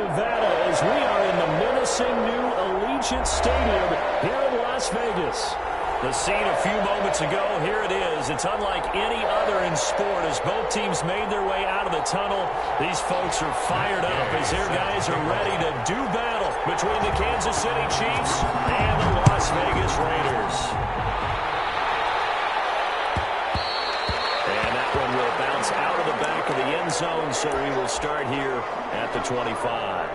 Nevada, as we are in the menacing new Allegiant Stadium here in Las Vegas. The scene a few moments ago, here it is. It's unlike any other in sport as both teams made their way out of the tunnel. These folks are fired up as their guys are ready to do battle between the Kansas City Chiefs and the Las Vegas Raiders. And that one will bounce out of the back of the end zone, so we will start here at the 25.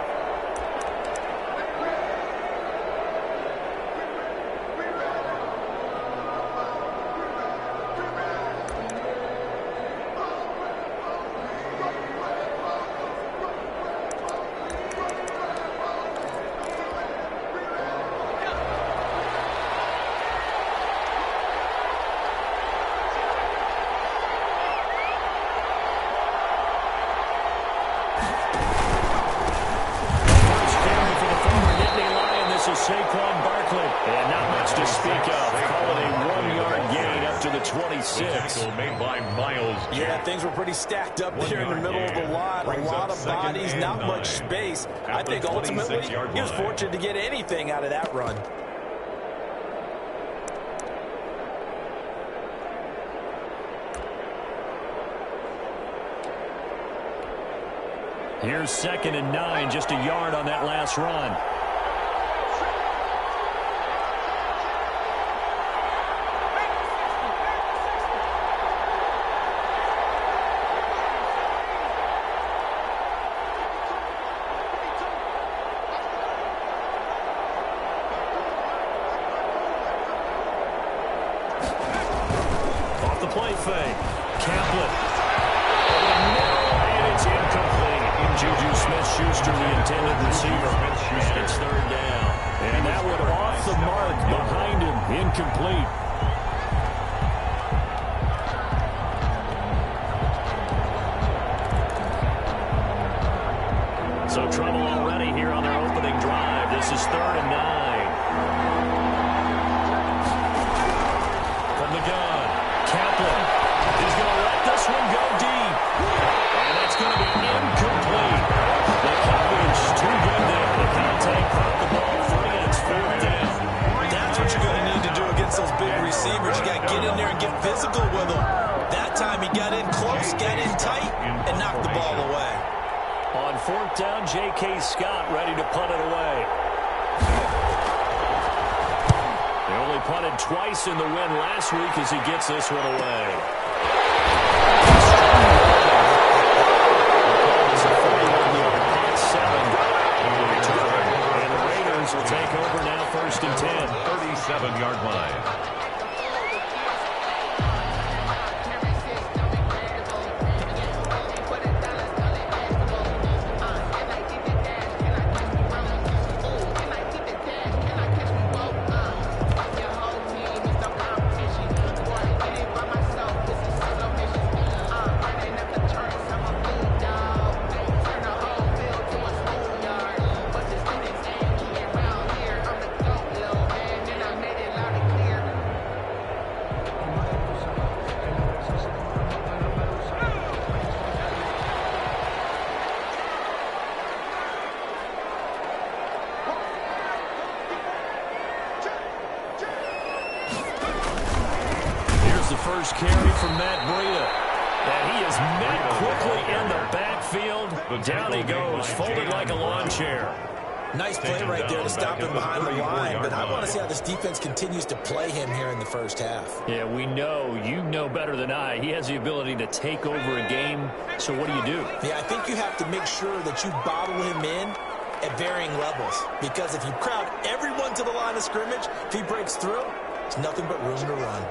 And not much to speak of. Call it a 1-yard gain up to the 26. Made by Miles. Yeah, things were pretty stacked up there in the middle of the lot. A lot of bodies, not much space. I think ultimately he was fortunate to get anything out of that run. Here's 2nd and 9, just a yard on that last run. Play fake. Kaplan. And it's incomplete. Juju Smith-Schuster, the intended receiver. And it's 3rd down. And that one off the mark behind him. Incomplete. So trouble already here on their opening drive. This is 3rd and 9. From the gun. Kaplan is going to let this one go deep. And that's going to be incomplete. The coverage too good there. The contact caught the ball free, and it's 4th down. That's what you're going to need to do against those big receivers. You got to get in there and get physical with them. That time he got in close, got in tight, and knocked the ball away. On 4th down, J.K. Scott ready to punt it away. They only punted twice in the win last week as he gets this one away. It's a 41-yard punt, 7 on the return. And the Raiders will take over now 1st and 10. 37-yard line. First carry from Matt Breida. And he is met quickly in the backfield. Down he goes, folded like a lawn chair. Nice play right there to stop him behind the line, but I want to see how this defense continues to play him here in the first half. Yeah, we know. You know better than I. He has the ability to take over a game, so what do? Yeah, I think you have to make sure that you bottle him in at varying levels, because if you crowd everyone to the line of scrimmage, if he breaks through, it's nothing but room to run.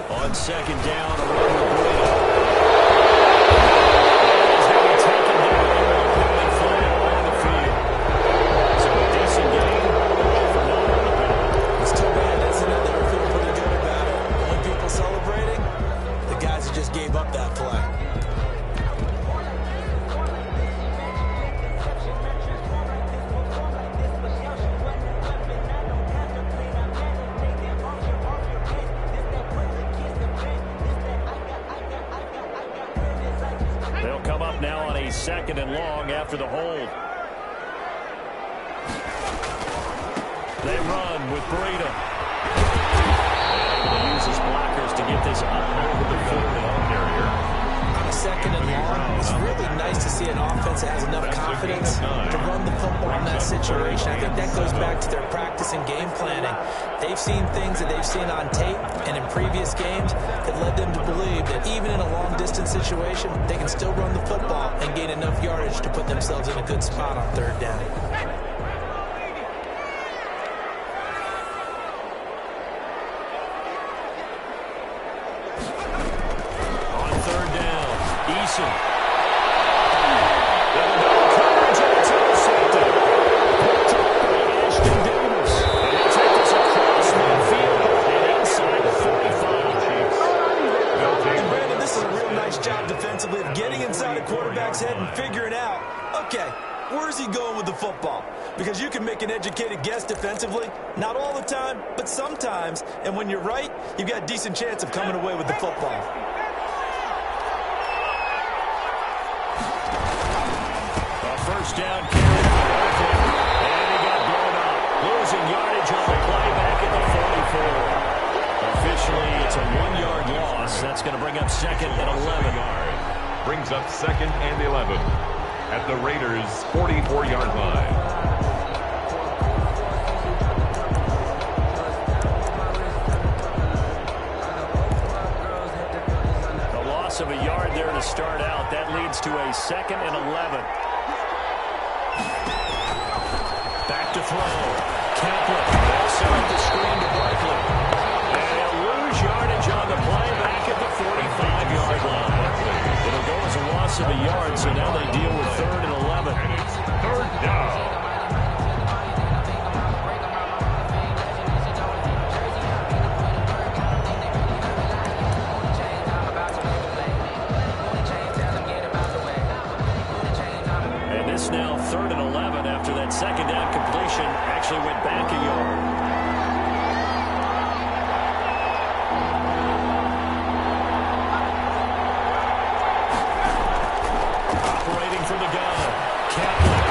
On 2nd down, a run with Breida. He's going to be taken down and flat along the field. So a decent game for no. It's too bad, isn't it? They were feeling pretty good about it. When people celebrating, the guys that just gave up that play. They'll come up now on a 2nd and long after the hold. They run with Breida. Able to use his blockers to get this up over the football carrier. On a 2nd and long, it's really nice to see an offense that has enough confidence to run the football in that situation. I think that goes back to their practice and game planning. They've seen things that they've seen on tape and in previous games that led them to believe that even in a long-distance situation, they can still run the football and gain enough yardage to put themselves in a good spot on 3rd down. Because you can make an educated guess defensively, not all the time, but sometimes. And when you're right, you've got a decent chance of coming away with the football. A 1st down carry, and he got blown up. Losing yardage on the play back at the 44. Officially, it's a 1-yard loss. That's going to bring up 2nd and 11. Brings up 2nd and 11 at the Raiders' 44-yard line. Of a yard there to start out. That leads to a 2nd and 11. Back to throw. Kaplan. They'll set up the screen to Barkley. And they'll lose yardage on the play back at the 45-yard line. It'll go as a loss of a yard, so now they deal with 3rd and 11. And it's 3rd down. Now 3rd and 11 after that 2nd down completion actually went back a yard. Operating from the gun, Kaplan.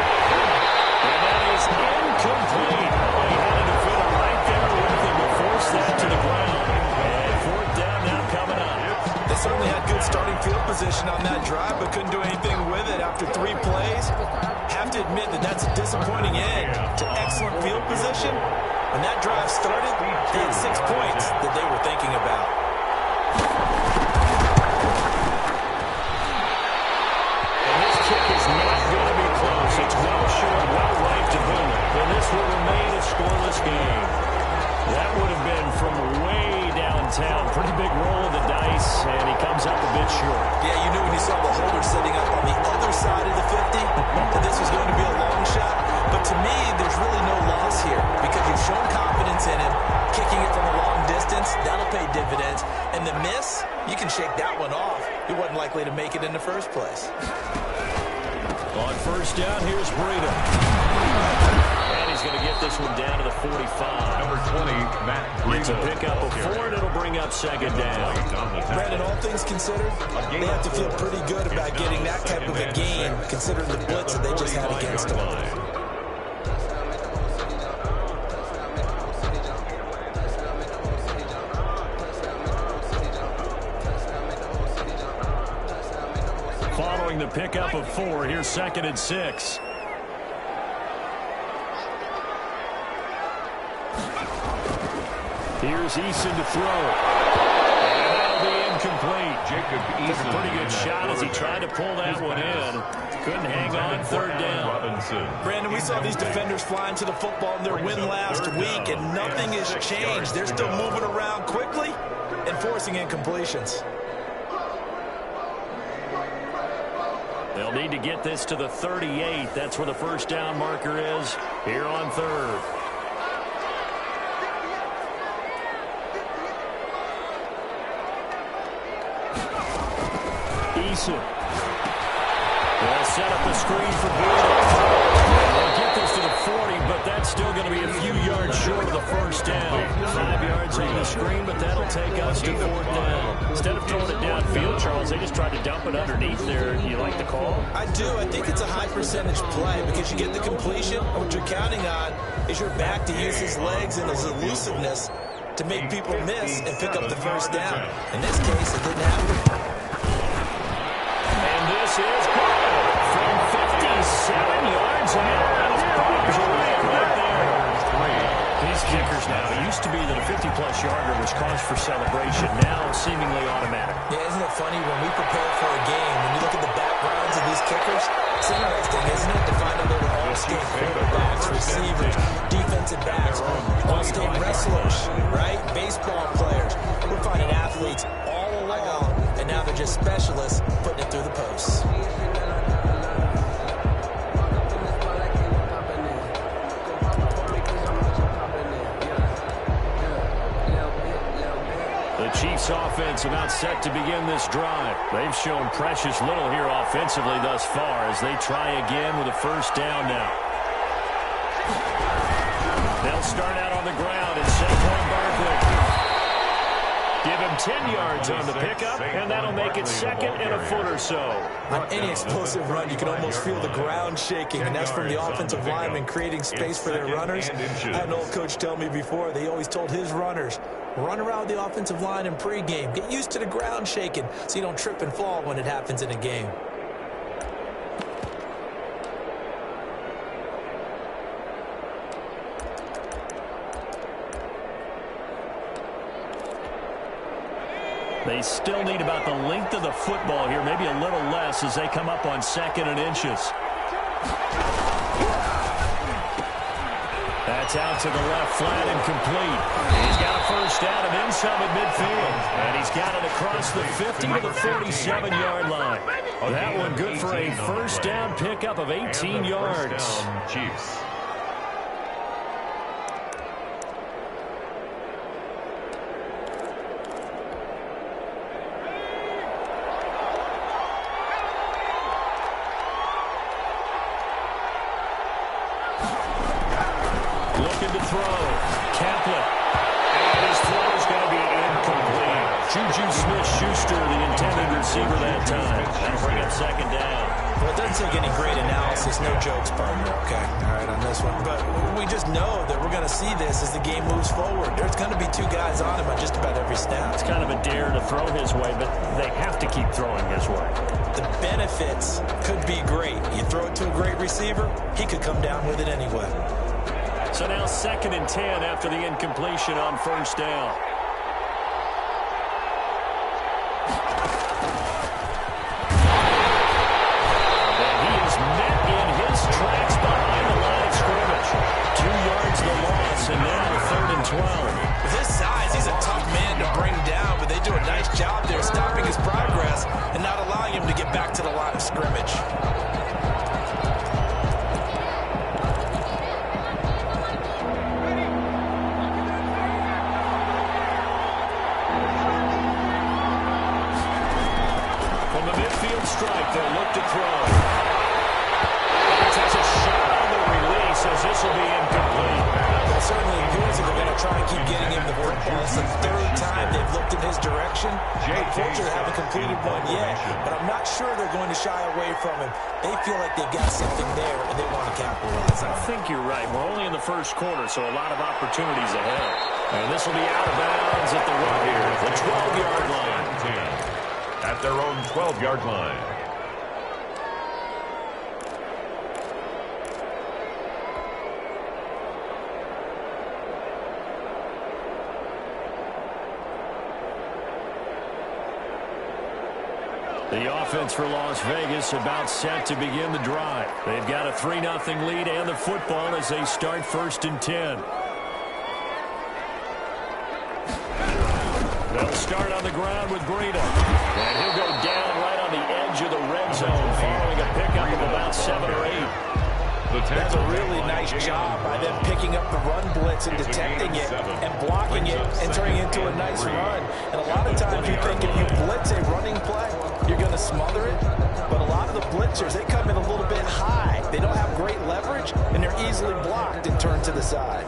And that is incomplete. He had a defender right there with him to force that to the ground. And 4th down now coming up. They certainly had good starting field position on that drive, but couldn't do anything with it after 3 plays. Have to admit that that's a disappointing end to excellent field position. When that drive started, they had 6 points that they were thinking about. And this kick is not going to be close. It's well short, well right to boom. And this will remain a scoreless game. That would have been from way downtown. Pretty big roll of the dice, and he comes up a bit short. Yeah, you knew when you saw the holder setting up on the other side of the 50 that this was going to be a long shot. But to me, there's really no loss here because you've shown confidence in him. Kicking it from a long distance, that'll pay dividends. And the miss, you can shake that one off. He wasn't likely to make it in the first place. On 1st down, here's Breida. And he's going to get this one down to the 45. Number 20, Matt Breida. It's a pickup of 4, and it'll bring up 2nd down. Brandon, all things considered, they have to feel pretty good about getting that type of a game, considering the blitz that they just had against them. Following the pickup of 4, here's 2nd and 6. Here's Eason to throw. And that'll be incomplete. Jacob Eason. Took a pretty good shot as he tried to pull that one in. Couldn't hang on 3rd down. Robinson. Brandon, we saw these defenders flying to the football in their win last week, and nothing has changed. They're still moving around quickly and forcing incompletions. They'll need to get this to the 38. That's where the 1st down marker is here on 3rd. Eason. They'll set up the screen for Breida. They'll get the goes to the 40, but that's still going to be a few yards short of the first down. 5 yards on the screen, but that'll take us to 4th down. Instead of throwing it downfield, Charles, they just tried to dump it underneath there. You like the call? I do. I think it's a high percentage play because you get the completion. What you're counting on is your back to use his legs and his elusiveness to make people miss and pick up the first down. In this case, it didn't happen. And this is good from 57 yards out. These kickers now, it used to be that a 50-plus yarder was cause for celebration. Now, seemingly automatic. Yeah, isn't it funny when we prepare for a game, when you look at the backgrounds of these kickers, it's interesting, isn't it, to find out they were all-state quarterbacks, receivers, defensive backs, all-state wrestlers, right? Baseball players. We're finding athletes all along, and now they're just specialists putting it through the posts. The Chiefs offense about set to begin this drive. They've shown precious little here offensively thus far as they try again with a first down now. They'll start out on the ground and Saquon Barkley. Give him 10 yards on the pickup, and that'll make it 2nd and a foot or so. On any explosive run, you can almost feel the ground shaking, and that's from the offensive linemen creating space for their runners. I had an old coach tell me before, they always told his runners, run around the offensive line in pregame. Get used to the ground shaking so you don't trip and fall when it happens in a game. They still need about the length of the football here, maybe a little less as they come up on 2nd and inches. That's out to the left, flat and complete. He's got a first down and then some at midfield. And he's got it across the 50 to the 47-yard line. That one good for a first down pickup of 18 yards. Chiefs. Looking to throw. Kaplan. And his throw is going to be incomplete. Juju Smith-Schuster, the intended receiver that time. That'll bring up 2nd down. Well, it doesn't take any great analysis. No jokes, partner, okay? All right, on this one. But we just know that we're going to see this as the game moves forward. There's going to be 2 guys on him on just about every snap. It's kind of a dare to throw his way, but they have to keep throwing his way. The benefits could be great. You throw it to a great receiver, he could come down with it anyway. So now 2nd and 10 after the incompletion on first down. And he is met in his tracks behind the line of scrimmage. 2 yards the loss, and now 3rd and 12. With his size, he's a tough man to bring down, but they do a nice job there stopping his progress and not allowing him to get back to the line of scrimmage. Strike, they'll look to throw. He takes a shot on the release as this will be incomplete. Well, certainly appears that they're going to try and keep getting him the football. It's the 3rd time they've looked in his direction. Unfortunately, they haven't completed one yet, but I'm not sure they're going to shy away from him. They feel like they've got something there, and they want to capitalize on it. I think you're right. We're only in the first quarter, so a lot of opportunities ahead. And this will be out of bounds at the 12-yard line. At their own 12-yard line. The offense for Las Vegas about set to begin the drive. They've got a 3-0 lead and the football as they start 1st and 10. They'll start on the ground with Breida. And he'll go down right on the edge of the red zone following a pickup of about 7 or 8. That's a really nice job by them picking up the run blitz and detecting it and blocking it and turning it into a nice run. And a lot of times you think if you blitz a running play, you're going to smother it. But a lot of the blitzers, they come in a little bit high. They don't have great leverage, and they're easily blocked and turned to the side.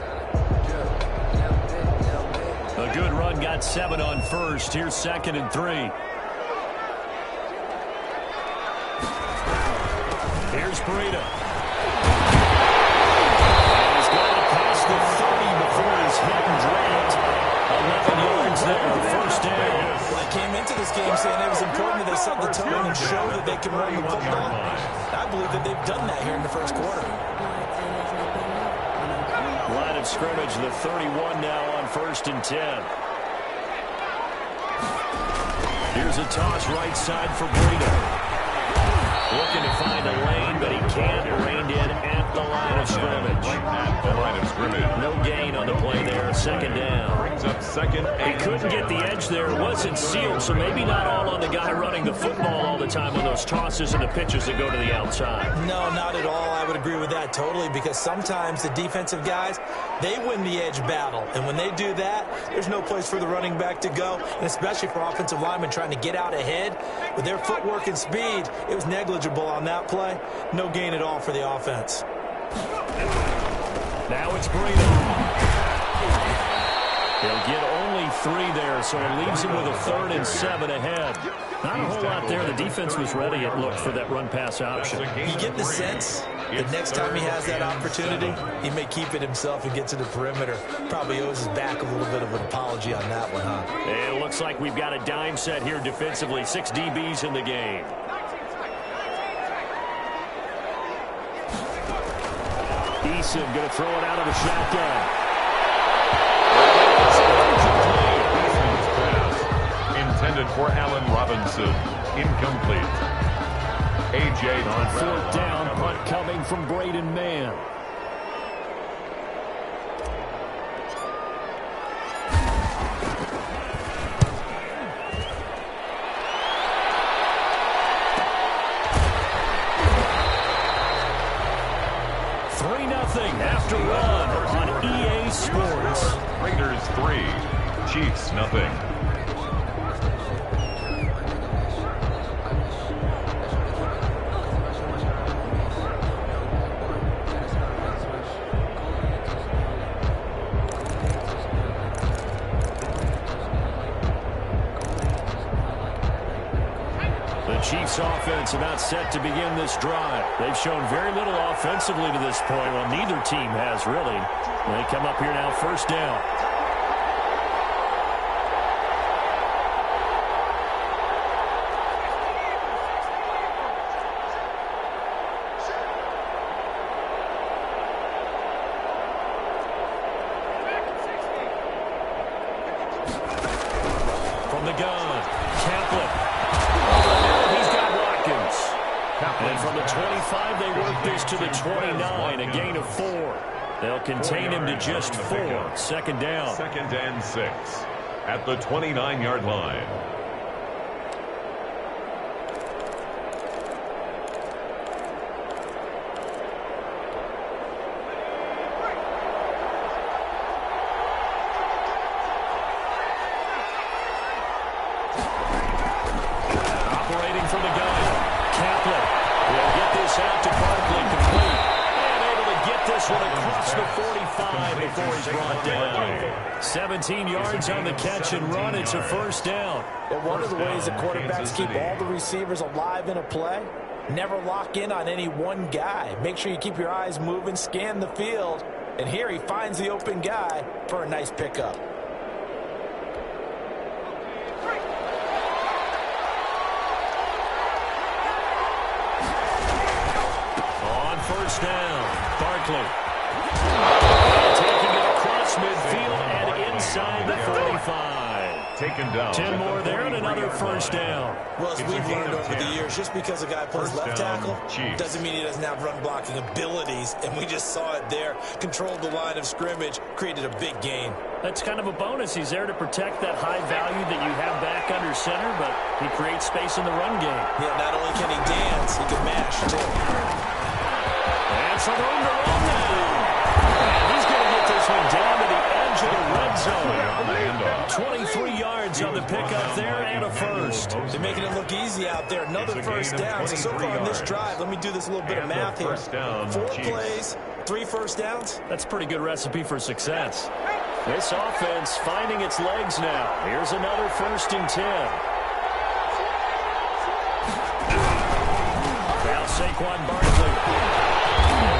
A good run got 7 on first. Here's 2nd and 3. Here's Breida. He's got it past the 30 before he's hit and dropped. 11 yards there, first down. Well, they came into this game saying it was important that they set the tone and show that they can run the football. I believe that they've done that here in the first quarter. Line of scrimmage, the 31 now on 1st and 10. Here's a toss right side for Breida. Looking to find a lane, but he can't. Reined in at the line of scrimmage. At the line of scrimmage. No gain on the play there. 2nd down. Brings up 2nd. He couldn't get the edge there. It wasn't sealed, so maybe not all on the guy running the football all the time on those tosses and the pitches that go to the outside. No, not at all. I would agree with that totally, because sometimes the defensive guys, they win the edge battle. And when they do that, there's no place for the running back to go, and especially for offensive linemen trying to get out ahead. With their footwork and speed, it was negligible on that play. No gain at all for the offense. Now it's Breida. They'll get only 3 there, so it leaves him with a 3rd and 7 ahead. Not a whole lot there. The defense was ready, it looked, for that run-pass option. You get the sense that next time he has that opportunity, he may keep it himself and get to the perimeter. Probably owes his back a little bit of an apology on that one, huh? It looks like we've got a dime set here defensively. 6 DBs in the game. Eason going to throw it out of the shotgun. Intended for Allen Robinson. Incomplete. A.J. On 4th down, punt coming from Braden Mann. After run on EA Sports. Raiders 3, Chiefs nothing. The Chiefs offense about set to begin this drive. They've shown very little offensively to this point. Well, neither team has really. They come up here now, 1st down. From the gun, Kaplan. And from the 25, they work this to the 29, a gain of 4. They'll contain him to just 4. 2nd down. 2nd and 6 at the 29-yard line. Operating from the gun. Kaplan will get this out to Barkley, complete. And able to get this one across the 45 before he's brought down. 17 yards on the catch and run. It's a 1st down. Well, one of the ways that quarterbacks keep all the receivers alive in a play, never lock in on any one guy. Make sure you keep your eyes moving, scan the field. And here he finds the open guy for a nice pickup. First down, Barkley. Taking it across midfield and inside the 45. Taken down. 10 more there and another 1st down. Well, as we've learned over the years, just because a guy plays left tackle doesn't mean he doesn't have run blocking abilities. And we just saw it there. Controlled the line of scrimmage, created a big gain. That's kind of a bonus. He's there to protect that high value that you have back under center, but he creates space in the run game. Yeah, not only can he dance, he can mash, too. And some room to run now. And he's going to get this one down to the edge edge of the red zone. On the handoff. 23 yards on the pickup there and a first. They're making it look easy out there. Another first down. So far on this drive, let me do this a little bit of math here. 4 plays, 3 first downs. That's a pretty good recipe for success. This offense finding its legs now. Here's another 1st and 10. Now Saquon Barkley.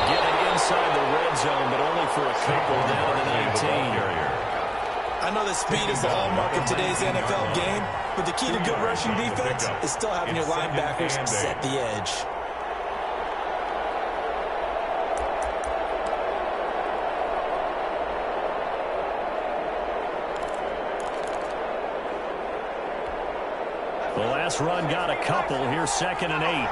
Get it inside the red zone, but only for a couple down to the 19. I know that speed is the hallmark of today's NFL game, but the key to good rushing defense is still having your linebackers set the edge. The last run got a couple. Here's 2nd and 8.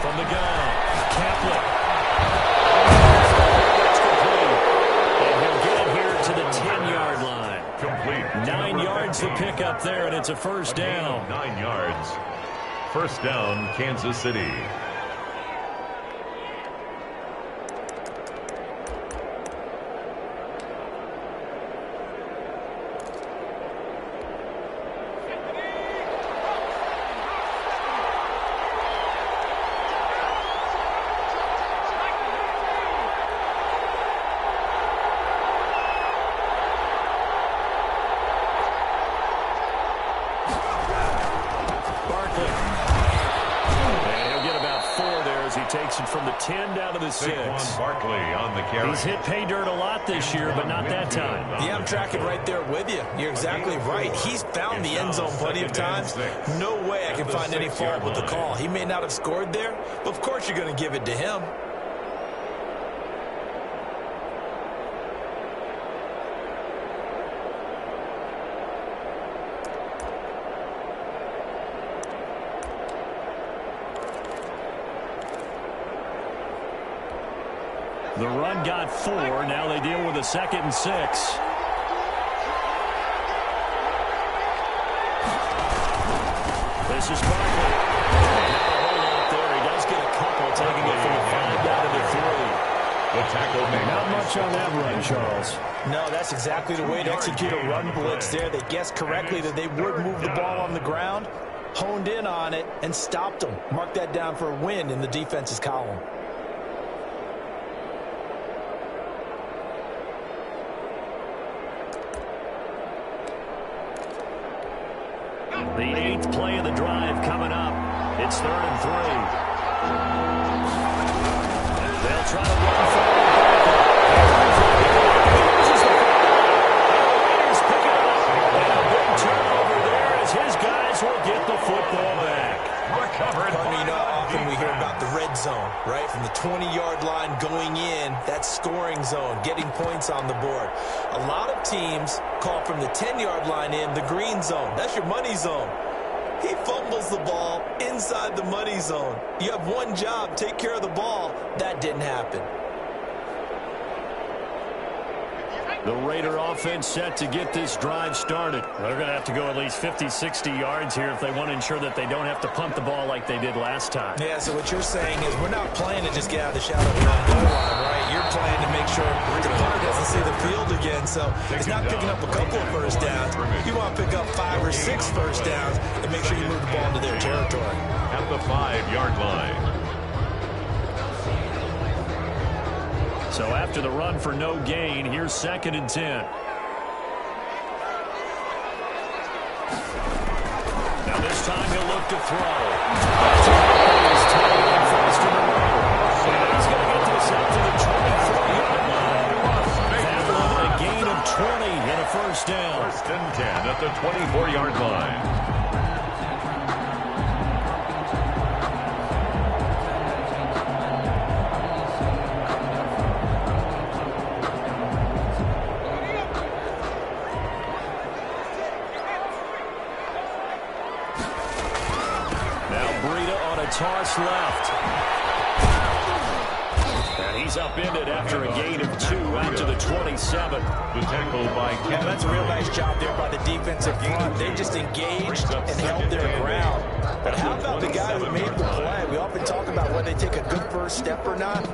From the gun, Kaplan. And he'll get it here to the 10-yard line. Complete. 9 yards to pick up there, and it's a first down. 9 yards. First down, Kansas City. Takes it from the 10 down to the 6. Barkley on the carry. He's hit pay dirt a lot this year, but not that time. Yeah, I'm tracking right there with you. You're exactly right. He's found the end zone plenty of times. No way I can find any fault with the call. He may not have scored there, but of course you're going to give it to him. The run got 4. Now they deal with a 2nd and 6. This is Barkley. Not a whole lot there. He does get a couple, taking it from the 5 down to the 3. The tackle made. Not much on that run, Charles. No, that's exactly the way to execute a run blitz there. They guessed correctly that they would move the ball on the ground, honed in on it, and stopped them. Mark that down for a win in the defense's column. The 8th play of the drive coming up. It's 3rd and 3. They'll try to run forward. Raiders pick it up. And a big turnover there as his guys will get the football back. Recovered. I mean, often we hear about the red zone, right? From the 20-yard line going in, that scoring zone, getting points on the board. A lot of teams call from the 10-yard line in the green zone. That's your money zone. He fumbles the ball inside the money zone. You have one job, take care of the ball. That didn't happen. The Raider offense set to get this drive started. They're going to have to go at least 50, 60 yards here if they want to ensure that they don't have to punt the ball like they did last time. Yeah, so what you're saying is we're not playing to just get out of the shadow of the goal line, right? You're playing to make sure the punter doesn't see the field again. So it's not picking up a couple of first downs. You want to pick up 5 or 6 first downs and make sure you move the ball into their territory. At the 5-yard line. So after the run for no gain, here's 2nd and 10. Now this time he'll look to throw. He's tied up first in the row. And he's going to get this out to the 24-yard line. That one a gain of 20 and a first down. 1st and 10 at the 24-yard line. Now Breida on a toss left. And He's upended after a gain of 2 out to the 27. The tackle by Well, that's a real nice job there by the defensive front. They just engaged and held their ground. But how about the guy who made the play? We often talk about whether they take a good first step or not.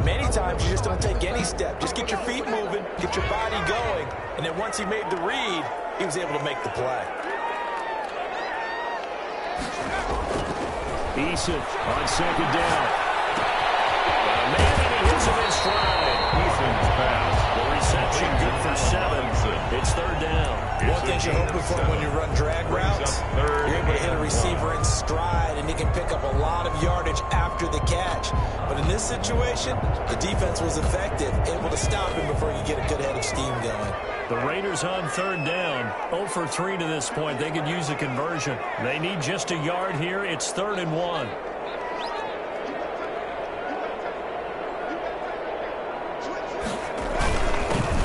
Many times you just don't take any step. Just get your feet moving, get your body going, and then once he made the read, he was able to make the play. Eason on second down. Man, and he hits him in stride. Eason's pass. The reception good for 7. It's third down. One thing you're hoping for when you run drag routes, you're able to hit a receiver in stride, and he can pick up a lot of yardage after the catch. But in this situation, the defense was effective, able to stop him before you get a good head of steam going. The Raiders on third down. 0 for 3 to this point. They could use a conversion. They need just a yard here. It's 3rd and 1.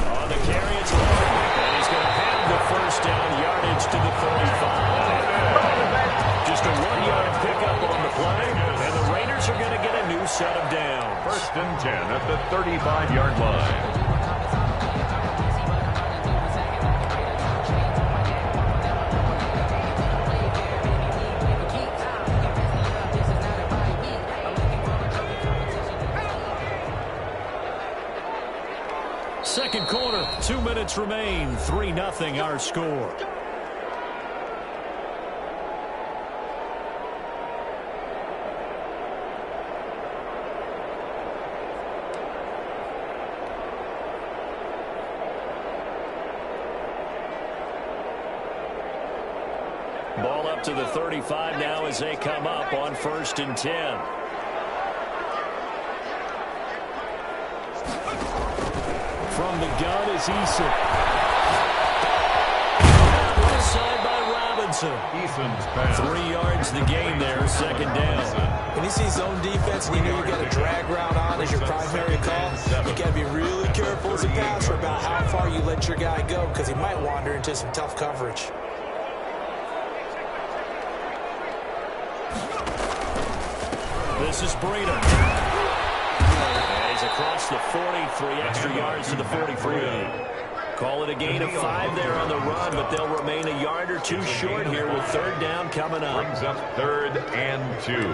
On the carry, it's Lloyd. And he's going to have the first down, yardage to the 35. Just a 1-yard pickup on the play. And the Raiders are going to get a new set of downs. 1st and 10 at the 35-yard line. Second quarter, 2 minutes remain. 3-0 our score. Ball up to the 35 now as they come up on 1st and 10. From the gun is Eason. Left side by Robinson. Eason's pass. 3 yards the gain there, 2nd down. When you see zone defense and you know you got a drag route on as your primary call, you got to be really careful as a passer about how far you let your guy go because he might wander into some tough coverage. This is Breida. He's across the 40, 3 extra yards to the 43. Call it a gain of 5 there on the run, but they'll remain a yard or 2 short here with 3rd down coming up. Brings up 3rd and 2.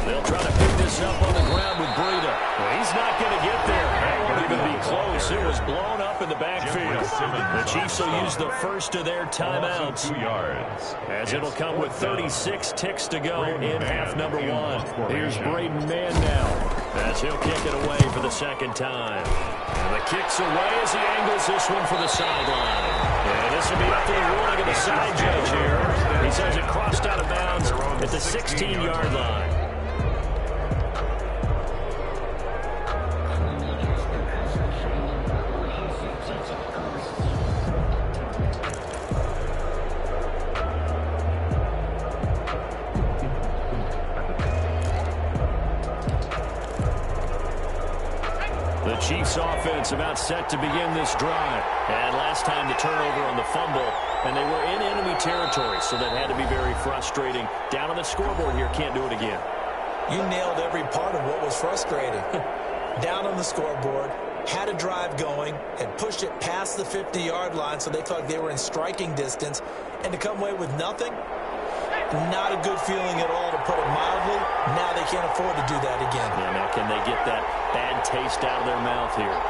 They'll try to pick this up on the ground with Breida. Well, he's not going to get there. That won't even be close. It was blown up in the backfield. The Chiefs will use the first of their timeouts. 2 yards. As it'll come with 36 ticks to go in half number 1. Here's Braden Mann now as he'll kick it away for the 2nd time. And the kick's away as he angles this one for the sideline. And this will be up to the ruling of the side judge here. He says it crossed out of bounds at the 16-yard line. The Chiefs offense about set to begin this drive. And last time the turnover on the fumble, and they were in enemy territory, so that had to be very frustrating. Down on the scoreboard here, can't do it again. You nailed every part of what was frustrating. Down on the scoreboard, had a drive going, had pushed it past the 50-yard line so they felt like they were in striking distance, and to come away with nothing, not a good feeling at all, to put it mildly. Now they can't afford to do that again. Yeah, now can they get that bad taste out of their mouth here?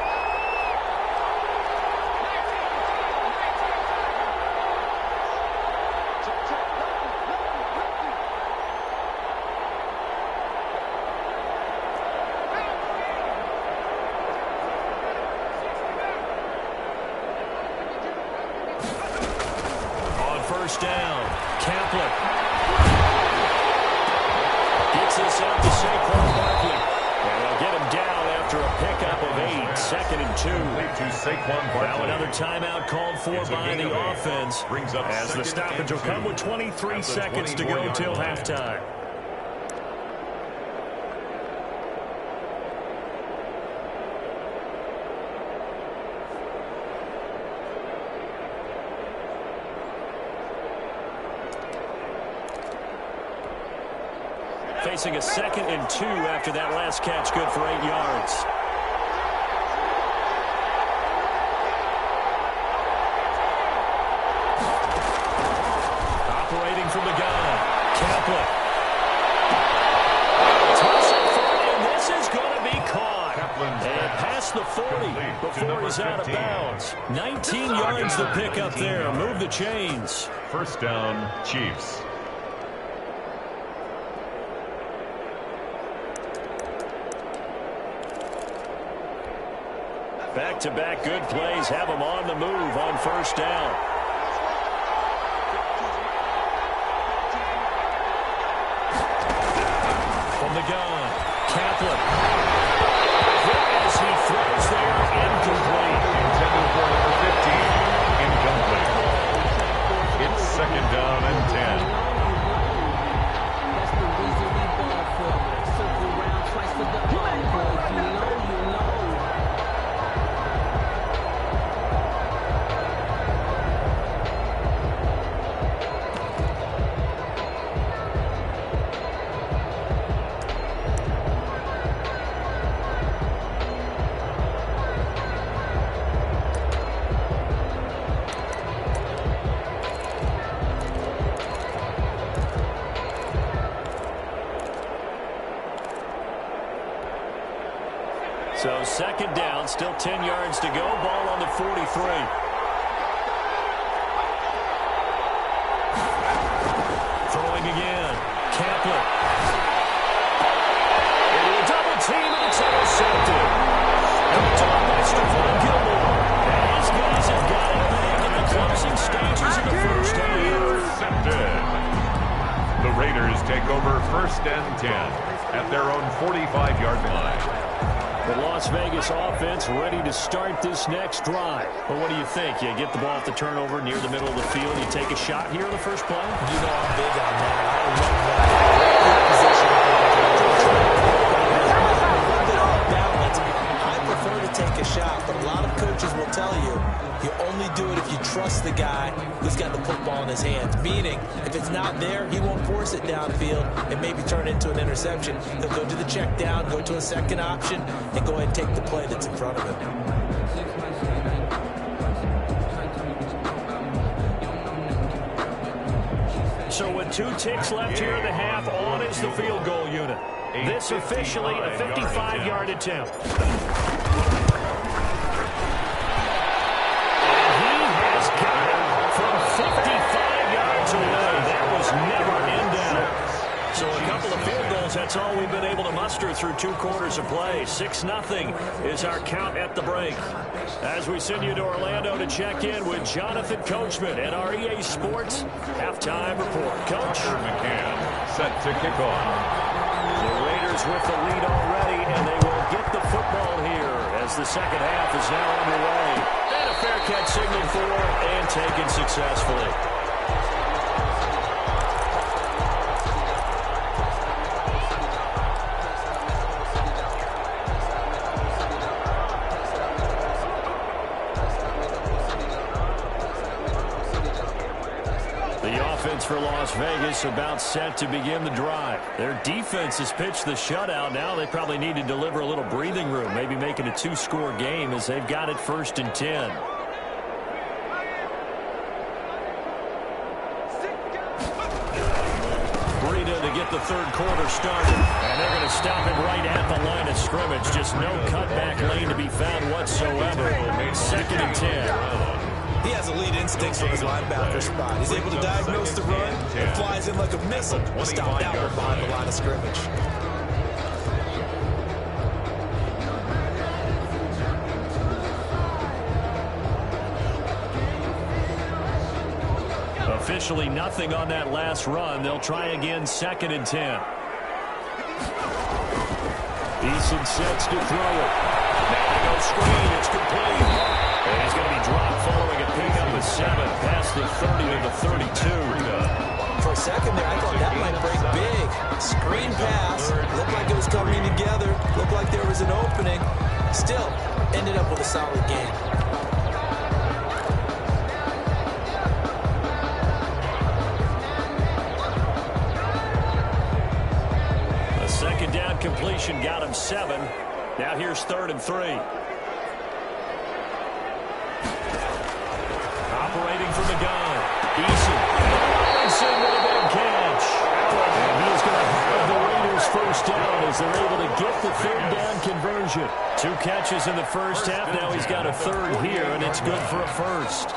On 1st down, Kaplan gets this out to Saquon Barkley. And they'll get him down after a pickup of 8. It's 2nd and 2. Now another timeout called for by the offense as the stoppage will come with 23 seconds to go till halftime. Facing a 2nd and 2 after that last catch, good for 8 yards. Operating from the gun, Kaplan. Toss it front, and this is going to be caught. And past the 40 before he's out of bounds. 19 yards to pick up there. Move the chains. First down, Chiefs. Back-to-back good plays have them on the move on first down. From the gun, Kaplan. As he throws there, incomplete. Intended for number 15, incomplete. It's 2nd down and 10. That's the reason we ball for. Circle round twice for the ball, boys. You know. So 2nd down, still 10 yards to go. Ball on the 43. Throwing again. Kaplan. Into a double team, and it's intercepted. Picked off by Stephon Gilmore. And his guys have got it back in the closing stages of the first half. Intercepted. The Raiders take over 1st and 10 at their own 45-yard line. The Las Vegas offense ready to start this next drive. Well, what do you think? You get the ball at the turnover near the middle of the field. You take a shot here in the first play? You know I'm big on that. I love that. Position. Balance. I prefer to take a shot, but a lot of coaches will tell you only do it if you trust the guy who's got the football in his hands. Meaning, if it's not there, he won't force it downfield and maybe turn it into an interception. He'll go to the check down, go to a second option, and go ahead and take the play that's in front of him. So with 2 ticks left here in the half, on is the field goal unit. This officially a 55-yard attempt. And he has got it from 55 yards away. That was never in doubt. So a couple of field goals, that's all we've been able to muster through 2 quarters of play. 6-0 is our count at the break. As we send you to Orlando to check in with Jonathan Coachman at our EA Sports Halftime Report. Coach. McCann set to kick off. The Raiders with the lead already, and they will get the football here as the second half is now underway. And a fair catch signaled for and taken successfully. For Las Vegas about set to begin the drive. Their defense has pitched the shutout. Now they probably need to deliver a little breathing room, maybe make it a 2-score game as they've got it 1st and 10. Burrito to get the 3rd quarter started, and they're going to stop it right at the line of scrimmage. Just no cutback lane to be found whatsoever. 2nd and 10. He has elite instincts from his linebacker spot. He's able to diagnose the run and flies in like a missile. Stop that one behind the line of scrimmage. Officially nothing on that last run. They'll try again 2nd and 10. Eason sets to throw it. Now to go A screen, it's complete. And he's going to be dropped following a pickup of 7 past the 30 to the 32. For a second there, I thought that might break big. Screen pass. Looked like it was coming together. Looked like there was an opening. Still, ended up with a solid game. A second down completion got him 7. Now here's 3rd and 3. Operating from the gun. Eason. Robinson with a big catch. And he's going to have the Raiders first down as they're able to get the 3rd down conversion. 2 catches in the first half. Now he's got a 3rd here, and it's good for a first.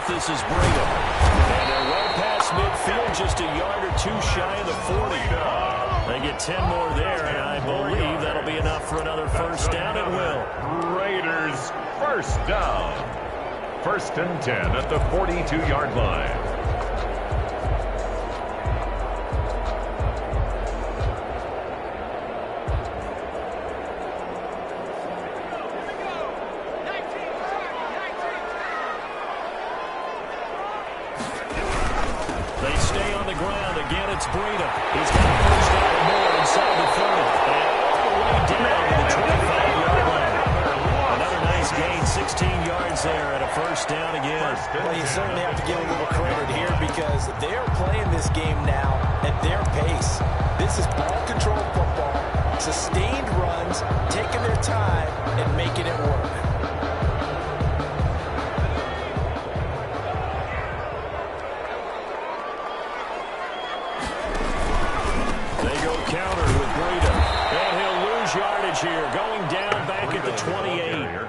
This is Breda. And they're well past midfield, just a yard or 2 shy of the 40. They get 10 more there, and I believe that'll be enough for another first down. It will. Raiders first down. 1st and 10 at the 42-yard line. It's Breda. He's got a first down and more inside the 30. And all the way down to the 25-yard line. Another nice gain, 16 yards there and a first down again. Well, you certainly have to give a little credit here because they're playing this game now at their pace. This is ball control football, sustained runs, taking their time and making it work. Counter with Breda. And he'll lose yardage here. Going down back at the 28.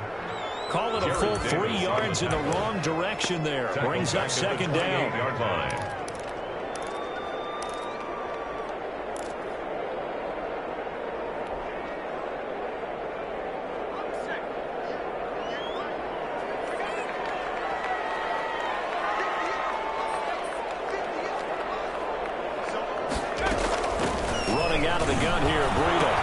Call it a full 3 yards in the wrong direction there. Brings up 2nd down. Out of the gun here, Breda.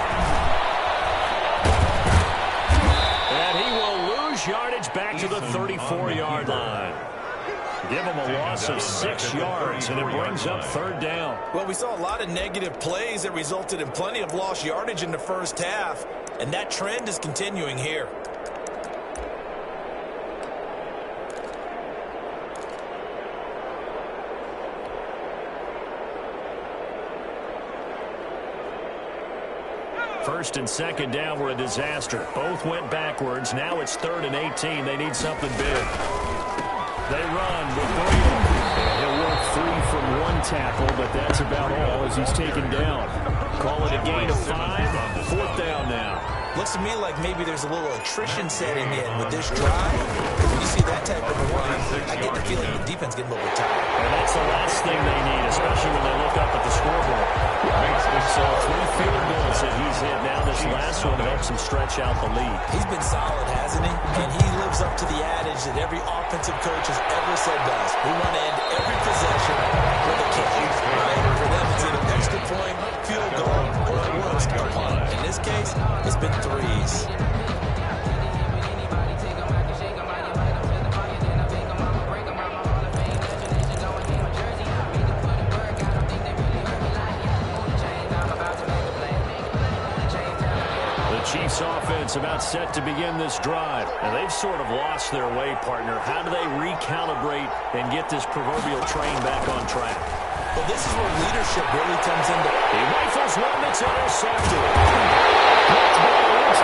And he will lose yardage back to the 34-yard line. Give him a loss of 6 yards, and it brings up 3rd down. Well, we saw a lot of negative plays that resulted in plenty of lost yardage in the first half, and that trend is continuing here. First and 2nd down were a disaster. Both went backwards. Now it's 3rd and 18. They need something big. They run with Breda. He'll work free from 1 tackle, but that's about all as he's taken down. Call it a gain of 5. 4th down now. Looks to me like maybe there's a little attrition setting in with this drive. When you see that type of a run, I get the feeling the defense getting a little bit tired. And that's the last thing they need, especially when they look up at the scoreboard. So 3 field goals that he's hit now. This last one helps him stretch out the lead. He's been solid, hasn't he? And he lives up to the adage that every offensive coach has ever said to us. We want to end every possession with a kick. Right? For them, it's either extra point, field goal, or at worst, a punt. In this case, it's been 3s. Chiefs offense about set to begin this drive. And they've sort of lost their way, partner. How do they recalibrate and get this proverbial train back on track? Well, this is where leadership really comes into. He rifles one that's intercepted. He's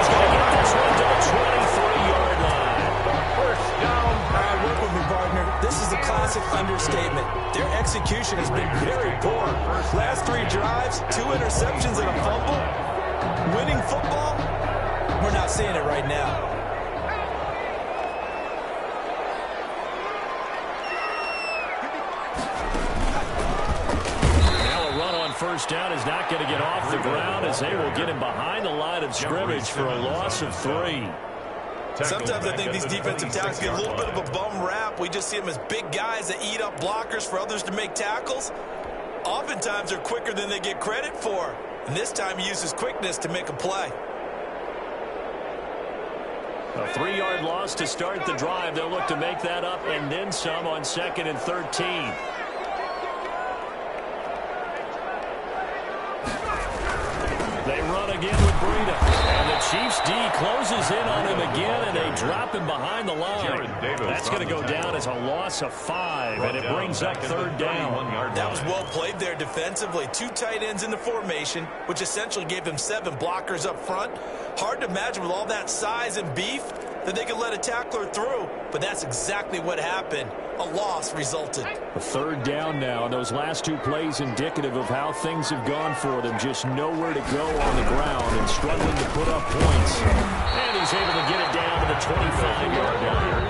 going to get this one to the 23-yard line. First down. Work with me, partner. This is a classic understatement. Their execution has been very poor. Last 3 drives, 2 interceptions and a fumble. Winning football, we're not seeing it right now. first down is not going to get off the ground as they will get him behind the line of scrimmage for a loss of 3. Sometimes I think these defensive tackles get a little bit of a bum rap. We just see them as big guys that eat up blockers for others to make tackles. Oftentimes they're quicker than they get credit for. And this time he uses quickness to make a play. A 3-yard loss to start the drive. They'll look to make that up and then some on 2nd and 13. They run again with Breida. And the Chiefs D closes in on him again, and they drop him behind the line. That's going to go down as a loss of 5, and it brings up 3rd down. That was well played there defensively. 2 tight ends in the formation, which essentially gave them 7 blockers up front. Hard to imagine with all that size and beef that they could let a tackler through, but that's exactly what happened. A loss resulted. A 3rd down now, and those last 2 plays indicative of how things have gone for them. Just nowhere to go on the ground and struggling to put up points. And he's able to get it down to the 25-yard line.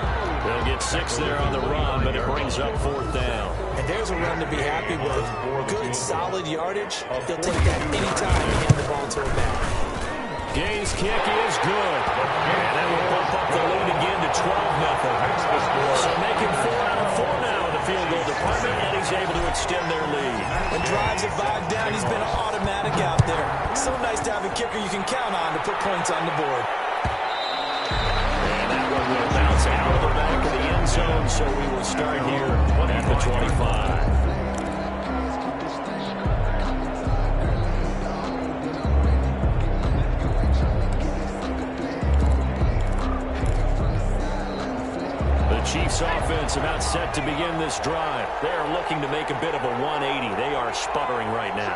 They'll get 6 there on the run, but it brings up 4th down. And there's a run to be happy with. Good, solid yardage. They'll take that any time to hand the ball to a back. Gay's kick is good. And that will bump up the lead again to 12-0. So making 4 out of 4 now in the field goal department, and he's able to extend their lead. When drives have bogged down, he's been automatic out there. So nice to have a kicker you can count on to put points on the board. And that one will bounce out of the back of the end zone, so we will start here at the 25. Chiefs offense about set to begin this drive. They are looking to make a bit of a 180. They are sputtering right now.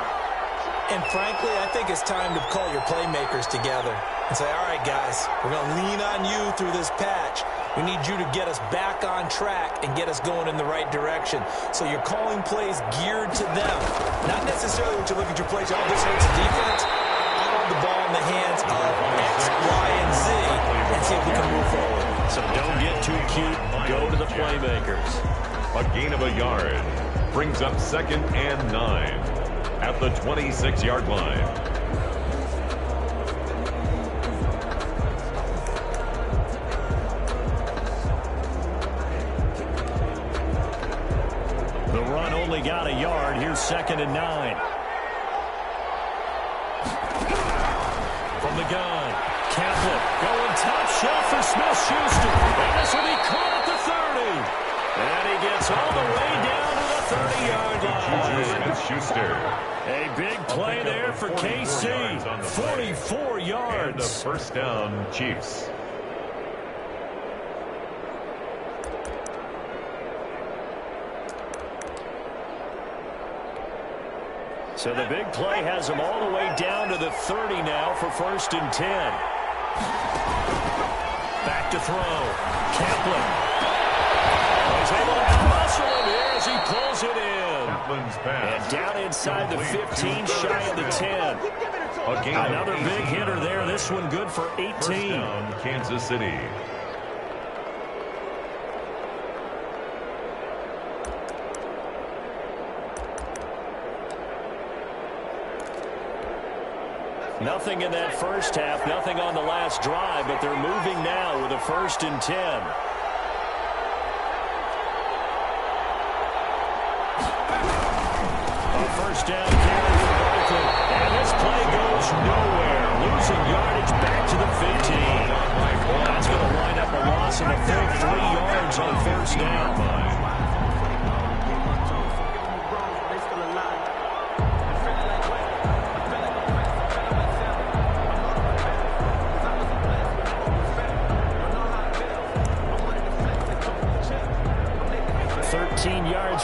And frankly, I think it's time to call your playmakers together and say, all right, guys, we're going to lean on you through this patch. We need you to get us back on track and get us going in the right direction. So you're calling plays geared to them. Not necessarily what you're looking at your plays. Oh, this hurts the defense. I want the ball in the hands of X, Y, and Z and see if we can move forward. So don't get too cute. Go to the playmakers. A gain of a yard brings up 2nd and 9 at the 26-yard line. The run only got a yard. Here's 2nd and 9. From the gun. Kaplan going top shelf for Smith-Schuster. And this will be caught at the 30. And he gets all the way down to the 30-yard line. Smith-Schuster. A big play there for KC. 44 yards. And the first down, Chiefs. So the big play has him all the way down to the 30 now for 1st and 10. Back to throw. Kaplan. He's able to muscle him here as he pulls it in. Kaplan's pass. And down inside the 15, shy of the 10. Another big hitter there. This one good for 18. First down, Kansas City. Nothing in that first half, nothing on the last drive, but they're moving now with a 1st and 10. A first down carry for Barkley. And this play goes nowhere. Losing yardage back to the 15. That's going to wind up a loss of a full 3 yards on 1st down.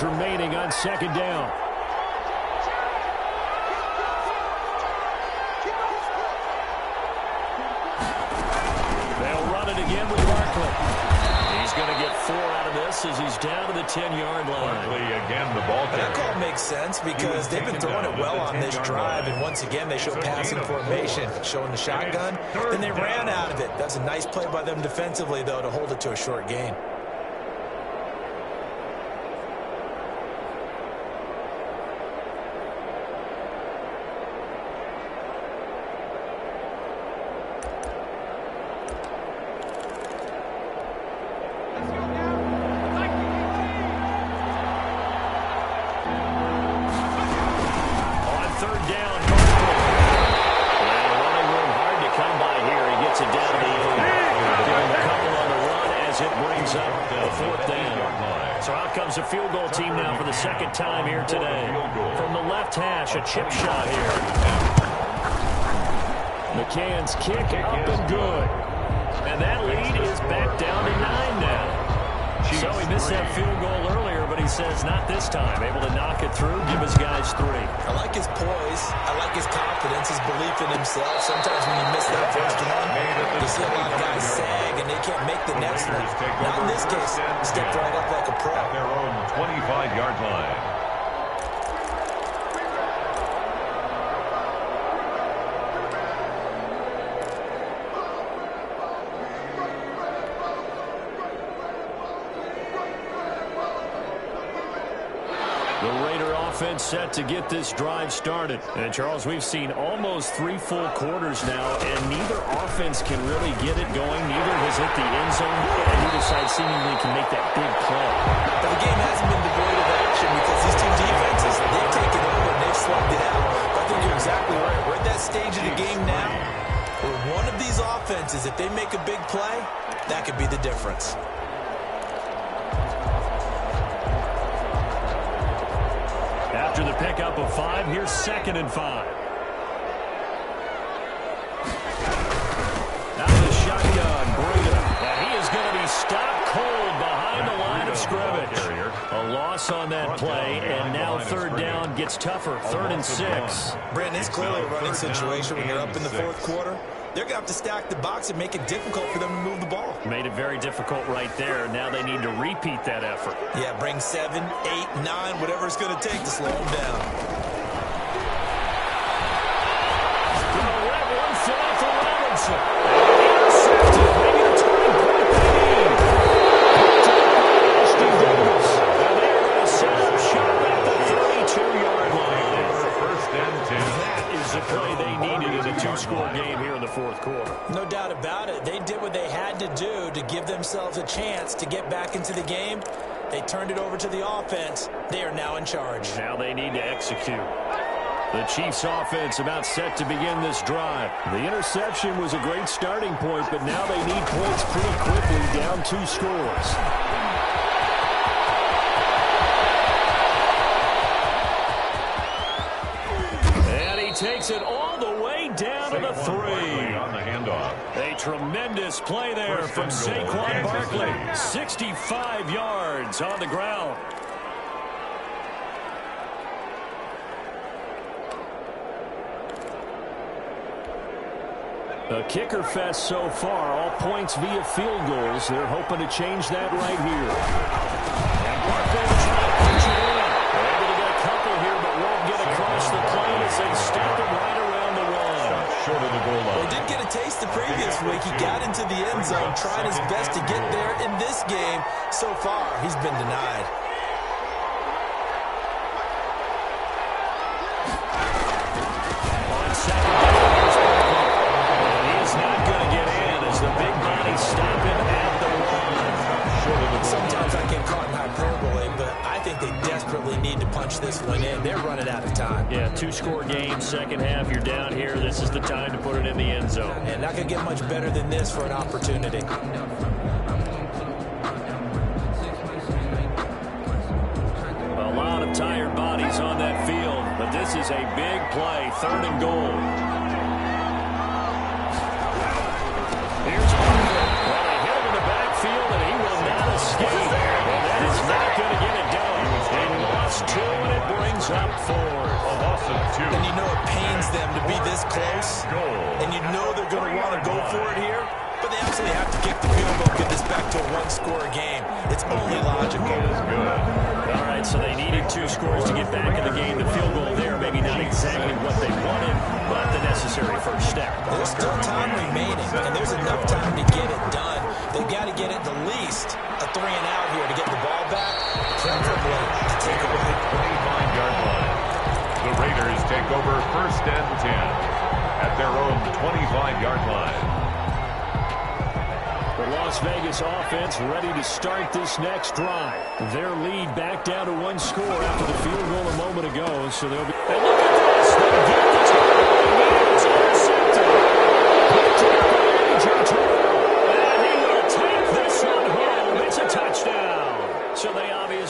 Remaining on 2nd down. They'll run it again with Barkley. He's going to get 4 out of this as he's down to the 10-yard line. Barkley again, the ball carrier. That call makes sense because they've been throwing it well on this drive, and once again they show passing formation, showing the shotgun. Then they ran out of it. That's a nice play by them defensively, though, to hold it to a short gain. it brings up a fourth down. So out comes the field goal team now for the second time here today. From the left hash, a chip shot here. McCann's kick up and good. And that lead is back down to 9 now. So he missed that field goal earlier, but he says not this time. Able to knock it through, give his guys 3. I like his poise. I like his confidence, his belief in himself. Sometimes when you miss that first one, you see a lot of guys sag and they can't make the next one. Not in this case. Stepped right up like a pro. At their own 25-yard line. The Raider offense set to get this drive started. And, Charles, we've seen almost 3 full quarters now, and neither offense can really get it going. Neither has hit the end zone, and neither side seemingly can make that big play. But the game hasn't been devoid of action because these two defenses, they've taken over and they've slugged it out. But I think you're exactly right. We're at that stage of the game now where one of these offenses, if they make a big play, that could be the difference. After the pickup of 5, here's 2nd and 5. Out of the shotgun, Breida. And he is going to be stopped cold behind the line of scrimmage. A loss on that play, and now 3rd down gets tougher. 3rd and 6. Brandon, it's clearly a running situation when you're up in the 4th quarter. They're going to have to stack the box and make it difficult for them to move the ball. Made it very difficult right there. Now they need to repeat that effort. Yeah, bring 7, 8, 9, whatever it's going to take to slow them down. Let one fly for Robinson. Intercepted. Maybe a turning point they need. Ashton Davis. And they're going to set up shop at the 32-yard line. First and 10. That is the play they needed in a 2-score game here in the 4th quarter. No doubt about it. They did what they had to do to give themselves a chance to get back into the game. They turned it over to the offense. They are now in charge. Now they need to execute. The Chiefs offense about set to begin this drive. The interception was a great starting point, but now they need points pretty quickly, down 2 scores. And he takes it all the way down to the 3. On the handoff. A tremendous play there from Saquon Barkley. 65 yards on the ground. A kicker fest so far, all points via field goals. They're hoping to change that right here. And Barkley will try to punch it in. They're able to get a couple here, but won't get across the plane as they stop it right around the 1. Short of the goal line. Well, he did get a taste the previous week. He got into the end zone, trying his best to get there in this game. So far, he's been denied. On 2nd down, here's Barkley. And he is not going to get in as the big body stop him at the 1. Sometimes I get caught in hyperbole, but I think they desperately need to punch this one in. They're running out of time. Yeah, 2-score game, second half. You're down here. This is the time to put it in the end zone. And not going to get much better than this for an opportunity. A lot of tired bodies on that field, but this is a big play. 3rd and goal. Here's Barkley. Well, they hit him in the backfield, and he will not escape. And that is not going to get it done. They lost 2, and it brings up 4. A loss of 2. And you know it pains them to be this close. And you know they're going to want to go for it here. But they absolutely have to kick the field goal, get this back to a 1-score game. It's only logical. All right, so they needed 2 scores to get back in the game. The field goal there, maybe not exactly what they wanted, but the necessary first step. There's still time remaining, and there's enough time to get it done. They've got to get at the least a 3 and out here to get the ball back, preferably to take away. 25-yard line. The Raiders take over 1st and 10 at their own 25-yard line. The Las Vegas offense ready to start this next drive. Their lead back down to 1 score after the field goal a moment ago. So they'll be. And look at this! They get the turnover. It's intercepted. Picked up by A.J. Terrell. And he will take this one home.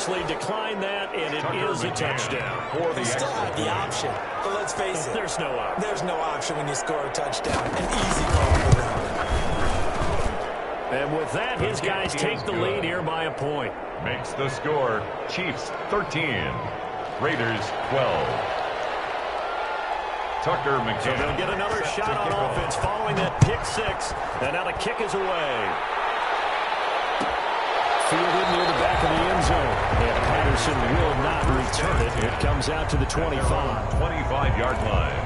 unanimously declined that, and it is a touchdown. They still have the option, but let's face it. There's no option. There's no option when you score a touchdown. An easy call for them. And with that, his guys take the lead here by a point. Makes the score Chiefs 13, Raiders 12. Tucker McCann. So they'll get another shot on offense following that pick six. And now the kick is away. Fielded near the back of the end zone. And Patterson will not return it. It comes out to the 25. 25-yard line.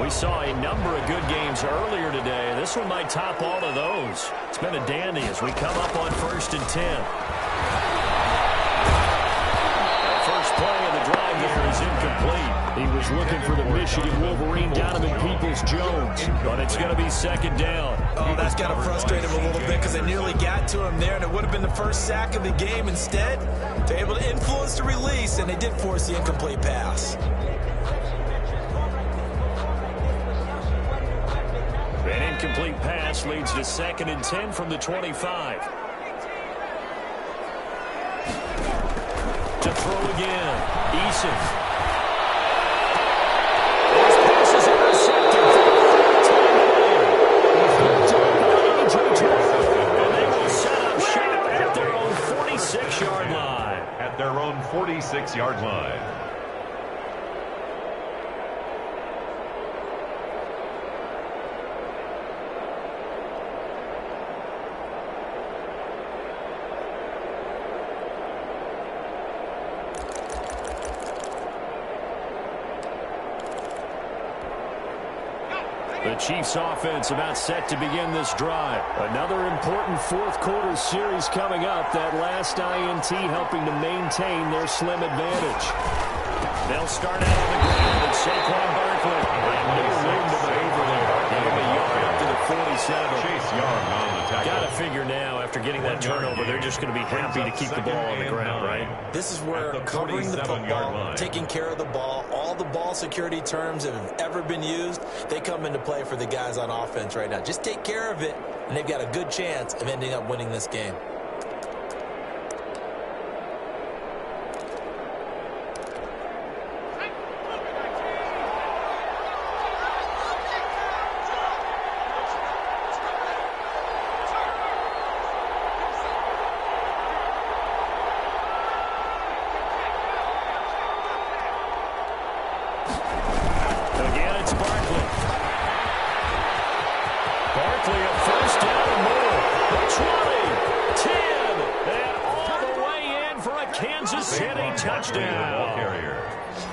We saw a number of good games earlier today. This one might top all of those. It's been a dandy as we come up on 1st and 10. The first play of the drive here is incomplete. He was looking for the Michigan Wolverine, Donovan Peoples-Jones, but it's going to be 2nd down. Oh, that's got to frustrate him a little bit because they nearly got to him there, and it would have been the first sack of the game. Instead, they're able to influence the release, and they did force the incomplete pass. An incomplete pass leads to 2nd and 10 from the 25. To throw again, Eason. His pass is intercepted. And they will set up shop at their own 46-yard line. At their own 46-yard line. The Chiefs offense about set to begin this drive. Another important fourth quarter series coming up. That last INT helping to maintain their slim advantage. They'll start out on the ground with Saquon Barkley. No room to maneuver there. Give him a yard up to the 47. Chase Young on the tackle. Got to figure now, after getting that turnover, they're just going to be happy to keep the ball on the ground, right? This is where covering the football, taking care of the ball, all the ball security terms that have ever been used, they come into play for the guys on offense right now. Just take care of it, and they've got a good chance of ending up winning this game.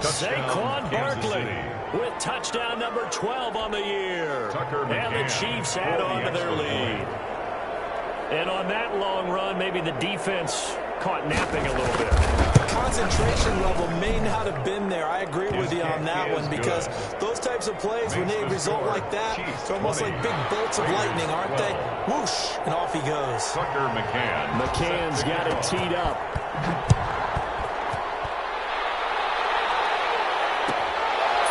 Saquon Barkley with touchdown number 12 on the year. And the Chiefs add on to their lead. And on that long run, maybe the defense caught napping a little bit. The concentration level may not have been there. I agree with you on that one because those types of plays, when they result like that, they're almost like big bolts of lightning, aren't they? Whoosh, and off he goes. Tucker McCann. McCann's got it teed up.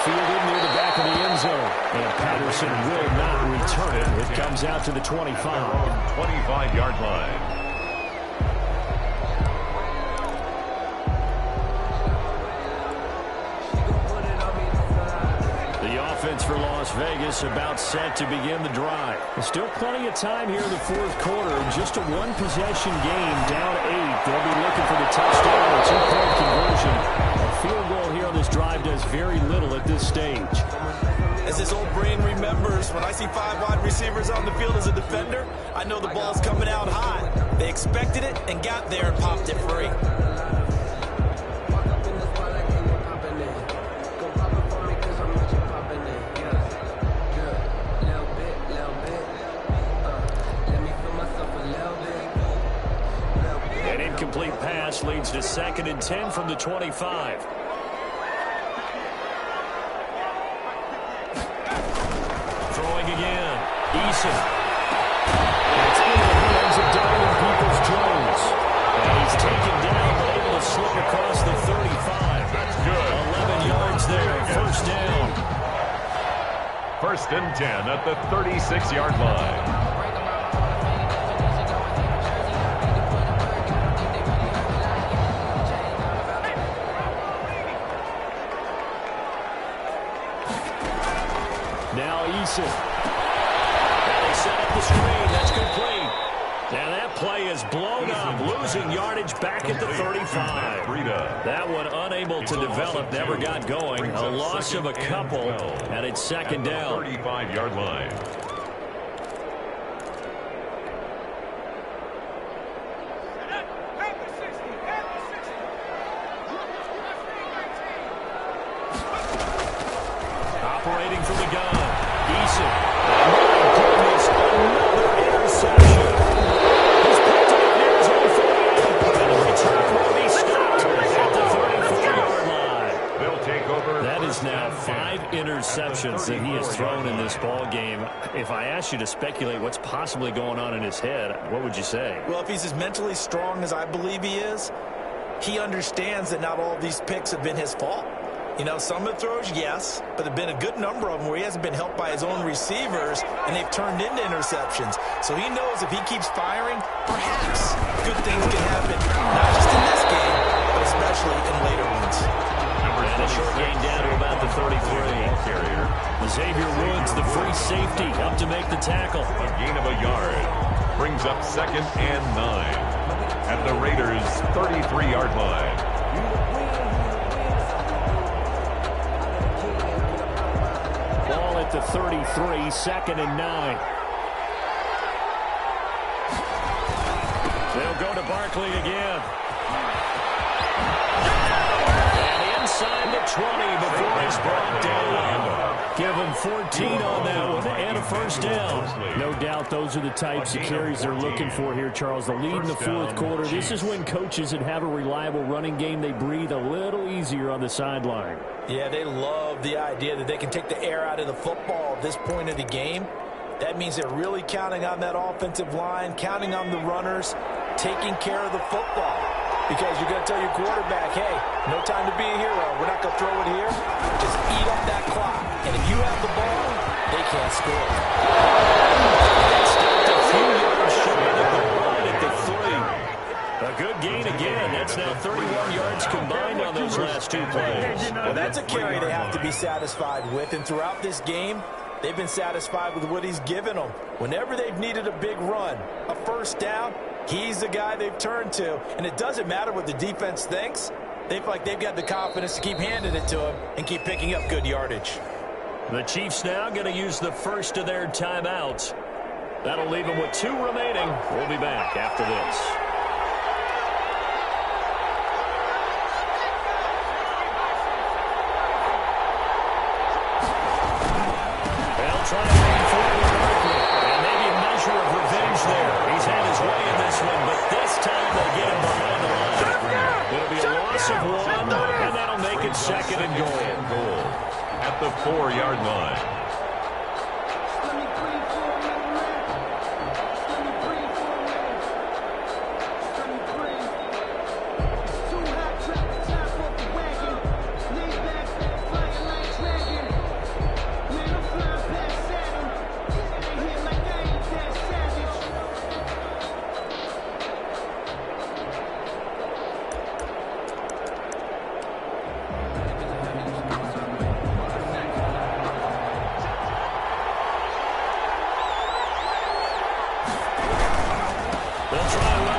Fielded near the back of the end zone. And Patterson will not return it. It comes out to the 25. 25-yard line. The offense for Las Vegas about set to begin the drive. There's still plenty of time here in the fourth quarter. Just a one-possession game, down 8. They'll be looking for the touchdown or two-point conversion. A field goal here on this drive does very little at this stage. As this old brain remembers, when I see 5 wide receivers on the field as a defender, I know the ball's coming out hot. They expected it and got there and popped it free. An incomplete pass leads to 2nd and 10 from the 25. Throwing again. Eason. It's in the hands of Donovan Peoples-Jones. And he's taken down, but able to slip across the 35. That's good. 11 yards there. First down. 1st and 10 at the 36-yard line. Eason. And they set up the screen. That's complete. Now that play is blown up, losing yardage back at the 35. That one unable to develop, never got going. A loss of a couple, and it's second down. 35-yard line. Operating from the gun, Eason. Oh, my goodness, another interception. He's picked up near his own 48, and the return will be stopped at the 34-yard line. They'll take over. That is now 5 interceptions that he has thrown in this ball game. If I asked you to speculate what's possibly going on in his head, what would you say? Well, if he's as mentally strong as I believe he is, he understands that not all of these picks have been his fault. You know, some of the throws, yes, but there have been a good number of them where he hasn't been helped by his own receivers, and they've turned into interceptions. So he knows if he keeps firing, perhaps good things can happen, not just in this game, but especially in later ones. And a short gain down to about the 33. Xavier Woods, the free safety, up to make the tackle. A gain of a yard brings up 2nd and 9 at the Raiders' 33-yard line. Ball at the 33, 2nd and 9. They'll go to Barkley again. And inside the 20 before he's brought down. Give him 14 on that one and a first down. No doubt those are the types of carries they're looking for here, Charles. The lead in the fourth quarter. This is when coaches that have a reliable running game, they breathe a little easier on the sideline. Yeah, they love the idea that they can take the air out of the football at this point of the game. That means they're really counting on that offensive line, counting on the runners, taking care of the football. Because you're going to tell your quarterback, hey, no time to be a hero. We're not going to throw it here. Just eat up that clock. And if you have the ball, they can't score. Stopped a few yards short of the line at the 3. A good gain again. That's now 31 yards combined on those last 2 plays. Well, that's a carry they have to be satisfied with. And throughout this game, they've been satisfied with what he's given them. Whenever they've needed a big run, a first down, he's the guy they've turned to. And it doesn't matter what the defense thinks. They feel like they've got the confidence to keep handing it to him and keep picking up good yardage. The Chiefs now going to use the first of their timeouts. That'll leave them with 2 remaining. We'll be back after this. They'll try to run forward quickly. And maybe a measure of revenge there. He's had his way in this one, but this time they get him behind the line. It'll be a loss of 1, and that'll make it 2nd and goal. At the 4-yard line.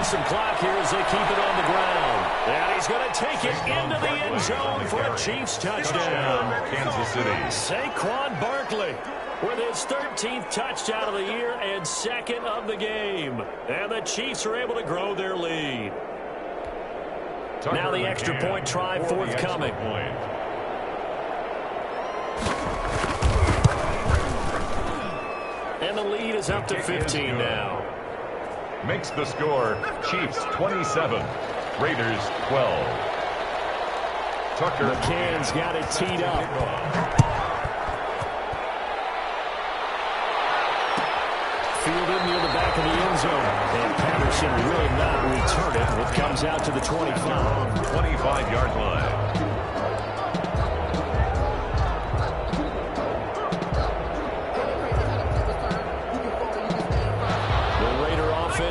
Some clock here as they keep it on the ground. And he's going to take it into the end zone for a Chiefs touchdown. Kansas City. Saquon Barkley with his 13th touchdown of the year and 2nd of the game. And the Chiefs are able to grow their lead. Now the extra point try forthcoming. And the lead is up to 15 now. Makes the score Chiefs 27, Raiders 12. Tucker. McCann's got it teed up. Fielded near the back of the end zone. And Patterson will not return it. It comes out to the 25. 25-yard line.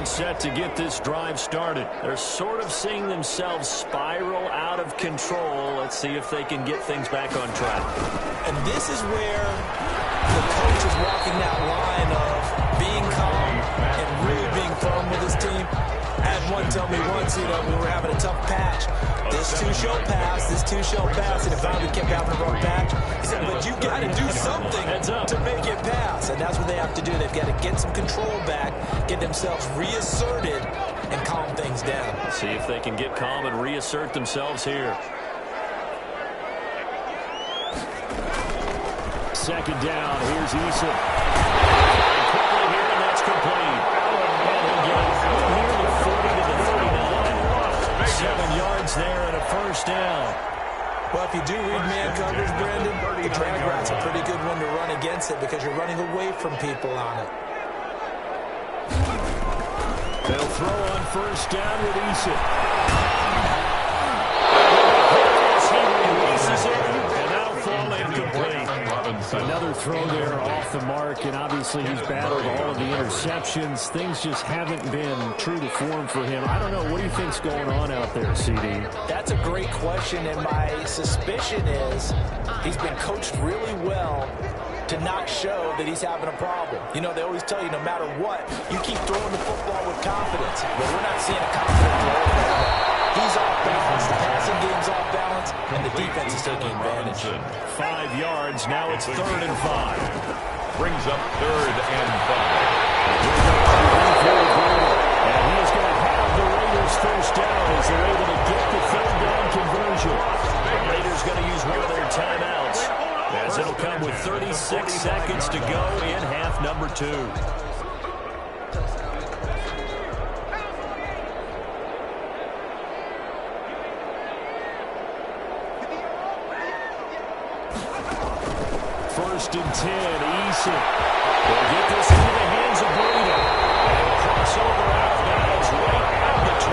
Set to get this drive started. They're sort of seeing themselves spiral out of control. Let's see if they can get things back on track. And this is where the coach is walking that line of being calm and really being firm with his team. I had one tell me once, we were having a tough patch. This two shall pass, and if we kept having a rough patch, he said, but you got to do something to make it pass. And that's what they have to do. They've got to get some control back, get themselves reasserted, and calm things down. See if they can get calm and reassert themselves here. Second down, here's Eason. Quickly here, and that's complete. And he'll get it from here to 40 to the 39. 7 yards there and a first down. Well, if you do read man coverage, Brandon, the drag route's a pretty good one to run against it because you're running away from people on it. They'll throw on first down with Eason. He releases it, and that'll fall incomplete. Another throw there off the mark, and obviously he's battled all of the interceptions. Things just haven't been true to form for him. I don't know. What do you think's going on out there, CD? That's a great question, and my suspicion is he's been coached really well to not show that he's having a problem. You know, they always tell you no matter what, you keep throwing the football with confidence. But we're not seeing a confident throw. He's off balance, the passing game's off balance, and the defense is taking advantage. 5 yards, now it's 3rd and 5. Brings up 3rd and 5. And he is going to have the Raiders first down as they're able to get the 3rd down conversion. The Raiders going to use one of their timeouts as it'll come with 36 seconds to go in half number 2. First and 10, Eason. They'll get this into the hands of Breida. And a crossover out of bounds right out of the 25.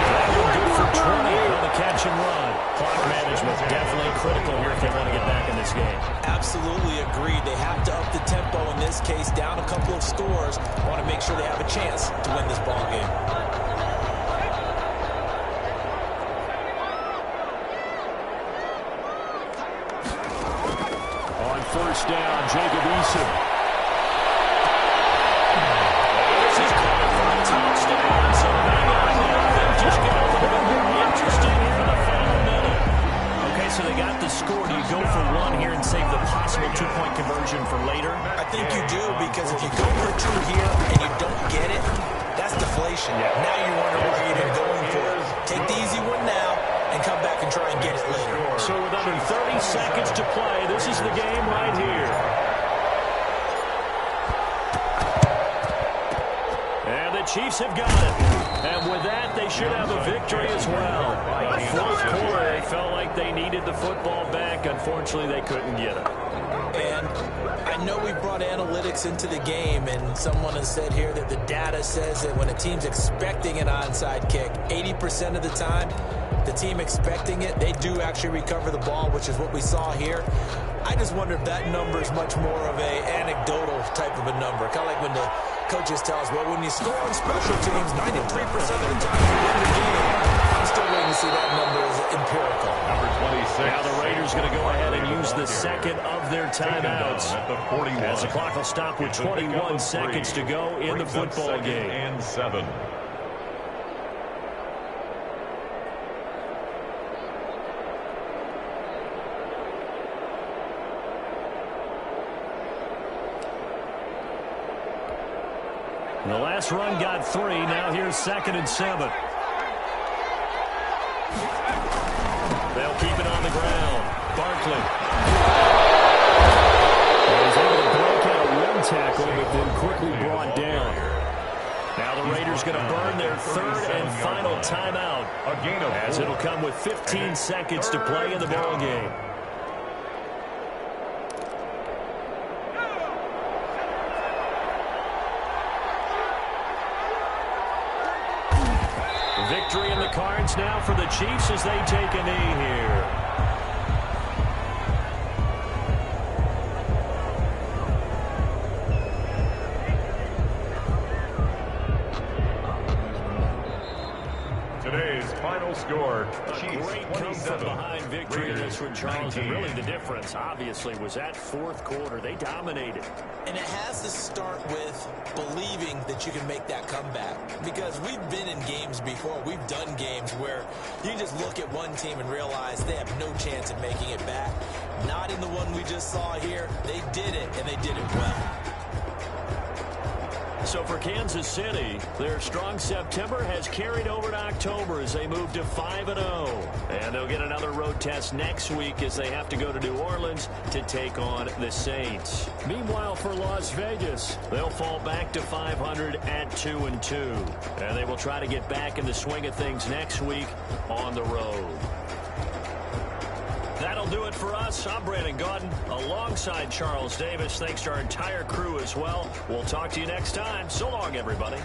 That will do for 20 on the catch and run. Clock management definitely critical here if they want to get back in this game. Absolutely agreed. They have to up the tempo in this case, down a couple of scores. Want to make sure they have a chance to win this ball game. First down, Jacob Eason. This is caught for a touchdown. So maybe they've just got a little bit more interesting here in the final minute. Okay, so they got the score. Do you go for one here and save the possible 2-point conversion for later? I think you do, because if you go for 2 here and you don't get it, that's deflation. Now you wonder why you're even going for it. Take the easy one now and come back and try and get it later. So with under 30 seconds to play, this is the game right here. And the Chiefs have got it. And with that, they should have a victory as well. Fourth quarter, they felt like they needed the football back. Unfortunately, they couldn't get it. And I know we brought analytics into the game, and someone has said here that the data says that when a team's expecting an onside kick, 80% of the time, the team expecting it, they do actually recover the ball, which is what we saw here. I just wonder if that number is much more of a anecdotal type of a number. Kind of like when the coaches tell us, well, when you score on special teams, 93% of the time you win the game. I'm still waiting to see that number as empirical. Number 26. Now the Raiders going to go ahead and use the second of their timeouts. At the 41. As the clock will stop with 21 seconds to go in the football game. And 7. The last run got 3. Now here's 2nd and 7. They'll keep it on the ground. Barkley. He's able to break out one tackle, but then quickly brought down. Now the Raiders going to burn their 3rd and final timeout, as it'll come with 15 seconds to play in the ball game. Victory in the cards now for the Chiefs as they take a knee here. Today's final final score, A Chiefs great come from 27, behind victory in this one, Charles. And 19. really the difference, obviously, was that fourth quarter. They dominated. And it has to start with believing that you can make that comeback. Because we've been in games before. We've done games where you just look at one team and realize they have no chance of making it back. Not in the one we just saw here. They did it, and they did it well. So for Kansas City, their strong September has carried over to October as they move to 5-0. And they'll get another road test next week as they have to go to New Orleans to take on the Saints. Meanwhile, for Las Vegas, they'll fall back to 500 at 2-2. And they will try to get back in the swing of things next week on the road. That'll do it for us. I'm Brandon Gaudin alongside Charles Davis. Thanks to our entire crew as well. We'll talk to you next time. So long, everybody.